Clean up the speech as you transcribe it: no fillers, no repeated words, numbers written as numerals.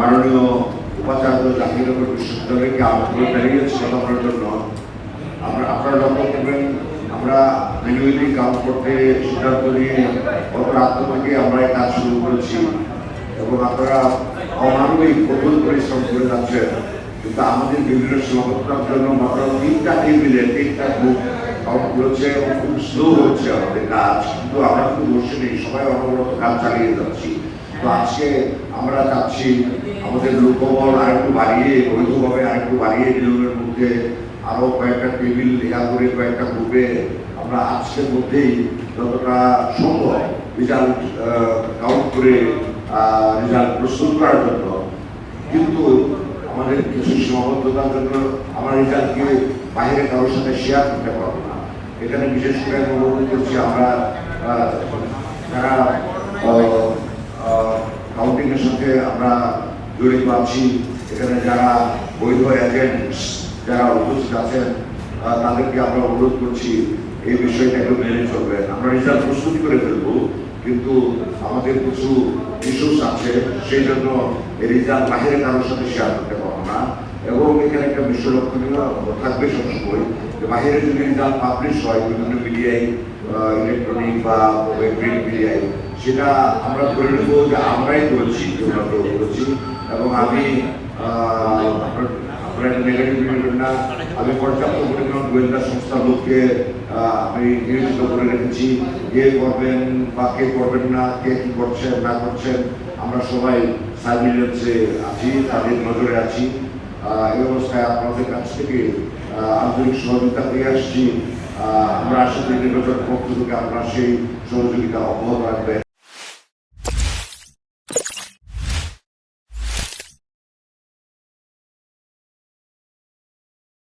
মাননীয় উপাচার্য জাহাঙ্গীরনগর বিশ্ববিদ্যালয়কে আমন্ত্রণ জানিয়েছি কথা বলার জন্য। আপনারা লক্ষ্য করবেন, আমরা ম্যানুয়ালি কাউন্ট করতে সিদ্ধান্ত নিয়ে গত রাত থেকে আমরা এই কাজ শুরু করেছি এবং আপনারা অমানবিক কঠোর পরিশ্রম করে যাচ্ছেন। কিন্তু আমাদের বিভিন্ন সীমাবদ্ধতার জন্য মাত্র 3টা টেবিলে 3টা গ্রুপ কাউন্ট করেছে এবং খুব স্লো হচ্ছে আমাদের কাজ। কিন্তু আমরা কিন্তু বসে নেই, সবাই অনবরত কাজ চালিয়ে যাচ্ছি। তো আজকে আমরা চাচ্ছি আমাদের লোকবল আরেকটু বাড়িয়ে, বৈধভাবে আরেকটু বাড়িয়ে নিয়মের মধ্যে আরো কয়েকটা টেবিল করে কয়েকটা গ্রুপে আমরা আজকের মধ্যেই যতটা সম্ভব রেজাল্ট কাউন্ট করে রেজাল্ট প্রস্তুত করার জন্য। কিন্তু আমাদের কিছু সীমাবদ্ধতার জন্য আমরা রেজাল্টকে বাইরে কারোর সাথে শেয়ার করতে পারবো না। এখানে বিশেষ করে আমি অনুরোধ করছি, আমরা যারা কাউন্টিং এর সাথে আমরা জড়িত আছি, এখানে যারা বৈধ এজেন্টস যারা উপস্থিত আছেন তাদেরকে আমরা অনুরোধ করছি এই বিষয়টা একটু মেনে চলবেন। আমরা রেজাল্ট প্রস্তুত করে ফেলবো, কিন্তু আমাদের কিছু ইস্যুস আছে, সেই জন্য এই রেজাল্ট বাহিরে কারোর সাথে শেয়ার করতে পারবো না। এবং এখানে একটা বিষয় লক্ষণীয় থাকবে সবসময় যে বাহিরে যদি রেজাল্ট পাবলিশ হয় বিভিন্ন মিডিয়ায়, ইলেকট্রনিক বা প্রিন্ট মিডিয়ায়, সেটা আমরা ধরে নেব যে আমরাই করেছি, করেছি। এবং আমি নেগেটিভ নেবেন না, আমি পর্যাপ্ত পরিমাণ গোয়েন্দা সংস্থার লোককে আমি নিয়োজিত করে রেখেছি। কে করবেন বা কে করবেন না, কে কি করছেন না করছেন, আমরা সবাই সার্ভিলেন্সে আছি, তাদের নজরে আছি। এই অবস্থায় আপনাদের কাছ থেকে আন্তরিক সহযোগিতা পেয়ে আসছি। আমরা আশা করি নির্বাচন পক্ষ থেকে আপনারা সেই সহযোগিতা অব্যাহত রাখবেন।